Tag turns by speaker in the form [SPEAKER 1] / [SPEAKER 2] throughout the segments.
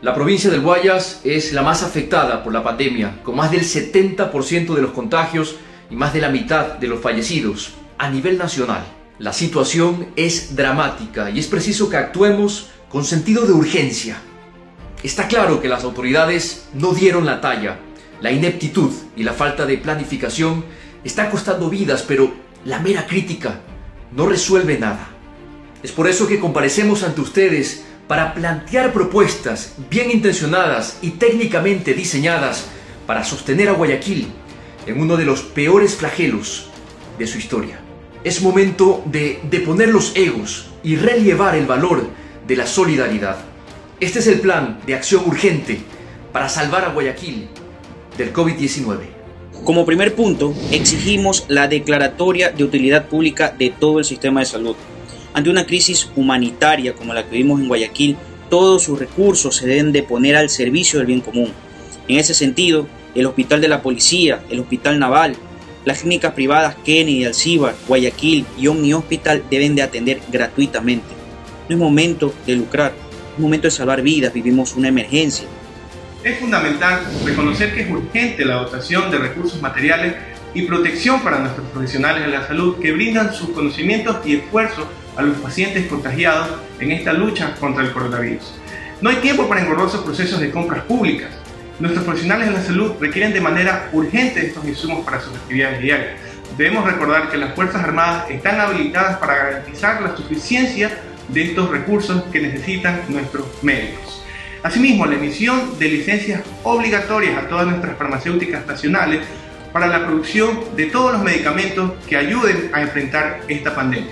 [SPEAKER 1] La provincia del Guayas es la más afectada por la pandemia, con más del 70% de los contagios y más de la mitad de los fallecidos a nivel nacional. La situación es dramática y es preciso que actuemos con sentido de urgencia. Está claro que las autoridades no dieron la talla. La ineptitud y la falta de planificación está costando vidas, pero la mera crítica no resuelve nada. Es por eso que comparecemos ante ustedes para plantear propuestas bien intencionadas y técnicamente diseñadas para sostener a Guayaquil en uno de los peores flagelos de su historia. Es momento de deponer los egos y relevar el valor de la solidaridad. Este es el plan de acción urgente para salvar a Guayaquil del COVID-19.
[SPEAKER 2] Como primer punto, exigimos la declaratoria de utilidad pública de todo el sistema de salud. Ante una crisis humanitaria como la que vivimos en Guayaquil, todos sus recursos se deben de poner al servicio del bien común. En ese sentido, el Hospital de la Policía, el Hospital Naval, las clínicas privadas Kennedy, Alcibar, Guayaquil y Omni Hospital deben de atender gratuitamente. No es momento de lucrar, es momento de salvar vidas, vivimos una emergencia.
[SPEAKER 3] Es fundamental reconocer que es urgente la dotación de recursos materiales y protección para nuestros profesionales de la salud que brindan sus conocimientos y esfuerzos a los pacientes contagiados en esta lucha contra el coronavirus. No hay tiempo para engorrosos procesos de compras públicas. Nuestros profesionales de la salud requieren de manera urgente estos insumos para sus actividades diarias. Debemos recordar que las Fuerzas Armadas están habilitadas para garantizar la suficiencia de estos recursos que necesitan nuestros médicos. Asimismo, la emisión de licencias obligatorias a todas nuestras farmacéuticas nacionales para la producción de todos los medicamentos que ayuden a enfrentar esta pandemia.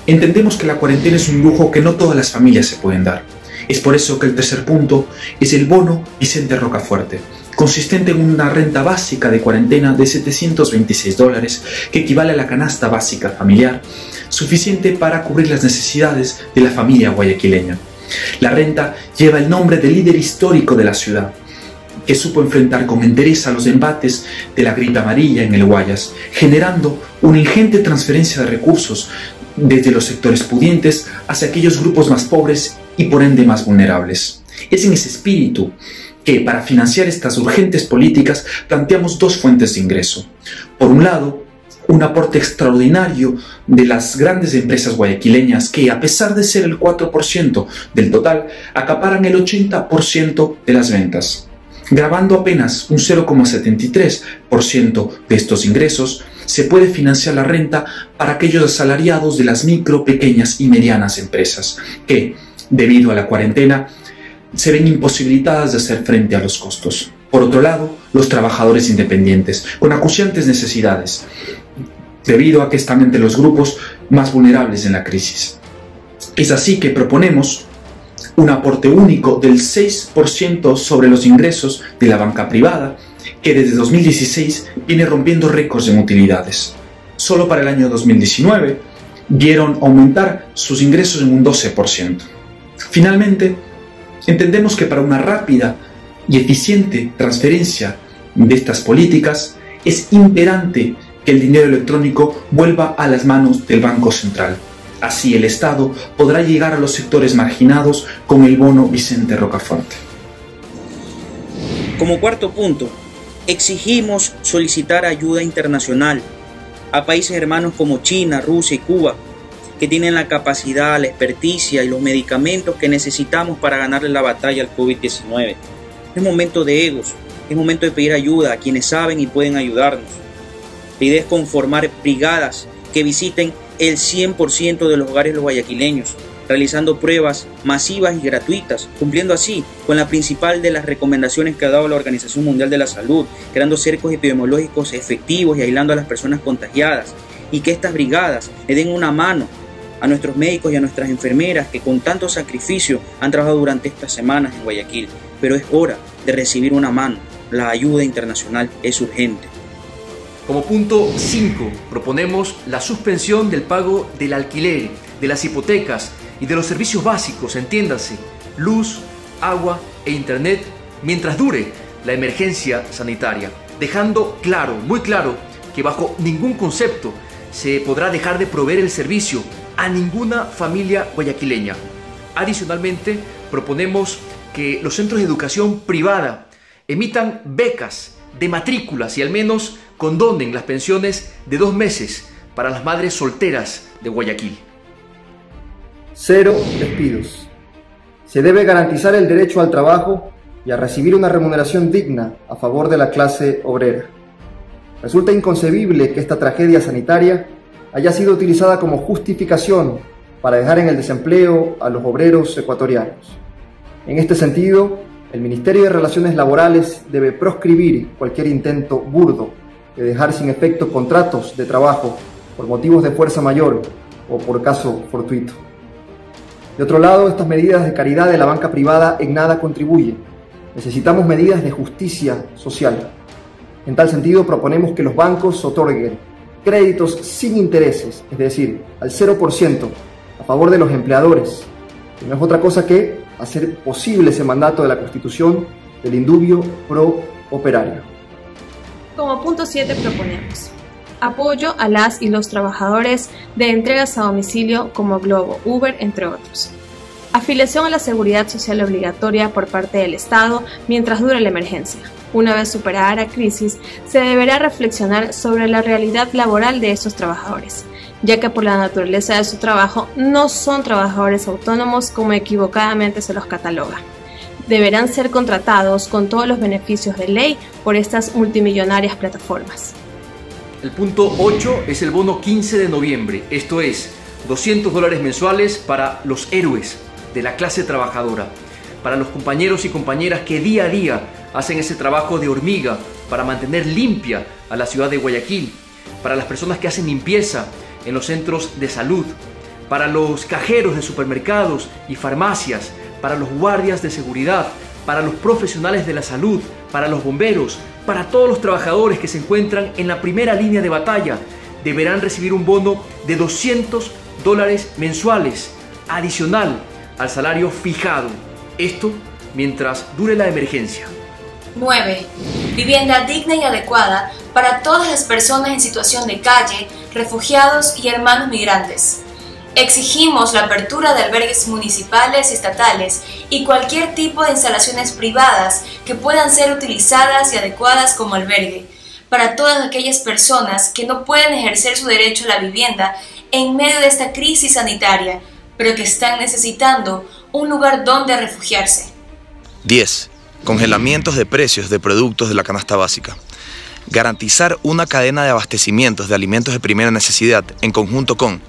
[SPEAKER 4] Entendemos que la cuarentena es un lujo que no todas las familias se pueden dar. Es por eso que el tercer punto es el bono Vicente Rocafuerte, consistente en una renta básica de cuarentena de $726, que equivale a la canasta básica familiar, suficiente para cubrir las necesidades de la familia guayaquileña. La renta lleva el nombre del líder histórico de la ciudad, que supo enfrentar con entereza los embates de la gripe amarilla en el Guayas, generando una ingente transferencia de recursos desde los sectores pudientes hacia aquellos grupos más pobres y por ende más vulnerables. Es en ese espíritu que, para financiar estas urgentes políticas, planteamos dos fuentes de ingreso. Por un lado, un aporte extraordinario de las grandes empresas guayaquileñas que, a pesar de ser el 4% del total, acaparan el 80% de las ventas. Grabando apenas un 0,73% de estos ingresos, se puede financiar la renta para aquellos asalariados de las micro, pequeñas y medianas empresas que, debido a la cuarentena, se ven imposibilitadas de hacer frente a los costos. Por otro lado, los trabajadores independientes, con acuciantes necesidades, debido a que están entre los grupos más vulnerables en la crisis. Es así que proponemos un aporte único del 6% sobre los ingresos de la banca privada, que desde 2016 viene rompiendo récords en utilidades. Solo para el año 2019 vieron aumentar sus ingresos en un 12%. Finalmente, entendemos que para una rápida y eficiente transferencia de estas políticas es imperante que el dinero electrónico vuelva a las manos del Banco Central. Así el Estado podrá llegar a los sectores marginados con el bono Vicente Rocafuerte.
[SPEAKER 2] Como cuarto punto, exigimos solicitar ayuda internacional a países hermanos como China, Rusia y Cuba, que tienen la capacidad, la experticia y los medicamentos que necesitamos para ganarle la batalla al COVID-19. Es momento de egos, es momento de pedir ayuda a quienes saben y pueden ayudarnos. La idea es conformar brigadas que visiten el 100% de los hogares de los guayaquileños, realizando pruebas masivas y gratuitas, cumpliendo así con la principal de las recomendaciones que ha dado la Organización Mundial de la Salud, creando cercos epidemiológicos efectivos y aislando a las personas contagiadas, y que estas brigadas le den una mano a nuestros médicos y a nuestras enfermeras que con tanto sacrificio han trabajado durante estas semanas en Guayaquil. Pero es hora de recibir una mano. La ayuda internacional es urgente.
[SPEAKER 1] Como punto 5, proponemos la suspensión del pago del alquiler, de las hipotecas y de los servicios básicos, entiéndase, luz, agua e internet, mientras dure la emergencia sanitaria, dejando claro, muy claro, que bajo ningún concepto se podrá dejar de proveer el servicio a ninguna familia guayaquileña. Adicionalmente, proponemos que los centros de educación privada emitan becas de matrículas y al menos condonen las pensiones de 2 meses para las madres solteras de Guayaquil.
[SPEAKER 5] 0 despidos. Se debe garantizar el derecho al trabajo y a recibir una remuneración digna a favor de la clase obrera. Resulta inconcebible que esta tragedia sanitaria haya sido utilizada como justificación para dejar en el desempleo a los obreros ecuatorianos. En este sentido, el Ministerio de Relaciones Laborales debe proscribir cualquier intento burdo de dejar sin efecto contratos de trabajo por motivos de fuerza mayor o por caso fortuito. De otro lado, estas medidas de caridad de la banca privada en nada contribuyen. Necesitamos medidas de justicia social. En tal sentido, proponemos que los bancos otorguen créditos sin intereses, es decir, al 0%, a favor de los empleadores, que no es otra cosa que hacer posible ese mandato de la Constitución del indubio pro operario.
[SPEAKER 6] Como punto 7 proponemos apoyo a las y los trabajadores de entregas a domicilio como Globo, Uber, entre otros. Afiliación a la seguridad social obligatoria por parte del Estado mientras dure la emergencia. Una vez superada la crisis, se deberá reflexionar sobre la realidad laboral de estos trabajadores, ya que por la naturaleza de su trabajo no son trabajadores autónomos como equivocadamente se los cataloga. Deberán ser contratados con todos los beneficios de ley por estas multimillonarias plataformas.
[SPEAKER 1] El punto 8 es el bono 15 de noviembre, esto es, $200 mensuales para los héroes de la clase trabajadora, para los compañeros y compañeras que día a día hacen ese trabajo de hormiga para mantener limpia a la ciudad de Guayaquil, para las personas que hacen limpieza en los centros de salud, para los cajeros de supermercados y farmacias, para los guardias de seguridad, para los profesionales de la salud, para los bomberos, para todos los trabajadores que se encuentran en la primera línea de batalla. Deberán recibir un bono de $200 mensuales, adicional al salario fijado. Esto mientras dure la emergencia.
[SPEAKER 7] 9. Vivienda digna y adecuada para todas las personas en situación de calle, refugiados y hermanos migrantes. Exigimos la apertura de albergues municipales y estatales y cualquier tipo de instalaciones privadas que puedan ser utilizadas y adecuadas como albergue para todas aquellas personas que no pueden ejercer su derecho a la vivienda en medio de esta crisis sanitaria, pero que están necesitando un lugar donde refugiarse.
[SPEAKER 8] 10. Congelamientos de precios de productos de la canasta básica. Garantizar una cadena de abastecimientos de alimentos de primera necesidad en conjunto con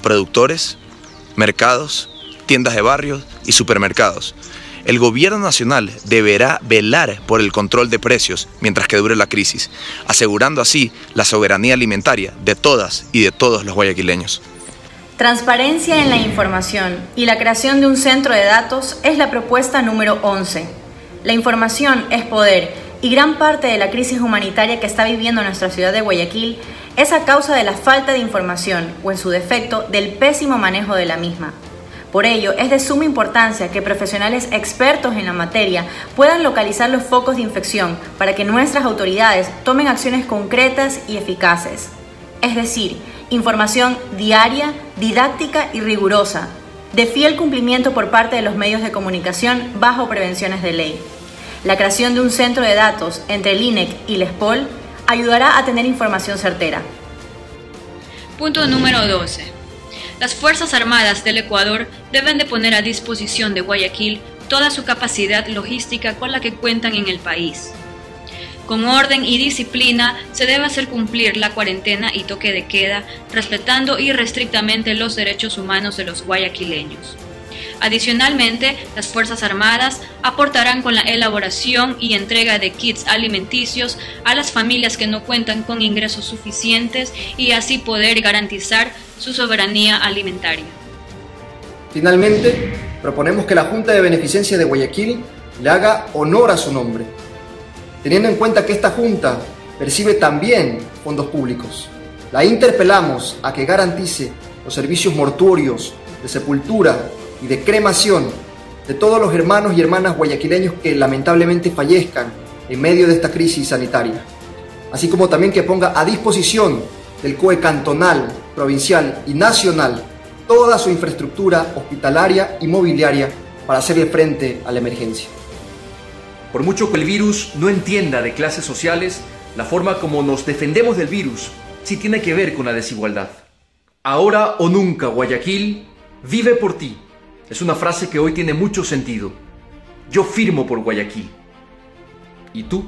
[SPEAKER 8] productores, mercados, tiendas de barrios y supermercados. El gobierno nacional deberá velar por el control de precios mientras que dure la crisis, asegurando así la soberanía alimentaria de todas y de todos los guayaquileños.
[SPEAKER 9] Transparencia en la información y la creación de un centro de datos es la propuesta número 11. La información es poder y gran parte de la crisis humanitaria que está viviendo nuestra ciudad de Guayaquil es a causa de la falta de información o, en su defecto, del pésimo manejo de la misma. Por ello, es de suma importancia que profesionales expertos en la materia puedan localizar los focos de infección para que nuestras autoridades tomen acciones concretas y eficaces. Es decir, información diaria, didáctica y rigurosa, de fiel cumplimiento por parte de los medios de comunicación bajo prevenciones de ley. La creación de un centro de datos entre el INEC y la SPOL ayudará a tener información certera.
[SPEAKER 10] Punto número 12. Las Fuerzas Armadas del Ecuador deben de poner a disposición de Guayaquil toda su capacidad logística con la que cuentan en el país. Con orden y disciplina se debe hacer cumplir la cuarentena y toque de queda, respetando irrestrictamente los derechos humanos de los guayaquileños. Adicionalmente, las Fuerzas Armadas aportarán con la elaboración y entrega de kits alimenticios a las familias que no cuentan con ingresos suficientes y así poder garantizar su soberanía alimentaria.
[SPEAKER 5] Finalmente, proponemos que la Junta de Beneficencia de Guayaquil le haga honor a su nombre, teniendo en cuenta que esta Junta percibe también fondos públicos. La interpelamos a que garantice los servicios mortuorios, de sepultura y de cremación de todos los hermanos y hermanas guayaquileños que lamentablemente fallezcan en medio de esta crisis sanitaria, así como también que ponga a disposición del COE cantonal, provincial y nacional toda su infraestructura hospitalaria y mobiliaria para hacerle frente a la emergencia.
[SPEAKER 1] Por mucho que el virus no entienda de clases sociales, la forma como nos defendemos del virus sí tiene que ver con la desigualdad. Ahora o nunca, Guayaquil, vive por ti. Es una frase que hoy tiene mucho sentido. Yo firmo por Guayaquil. ¿Y tú?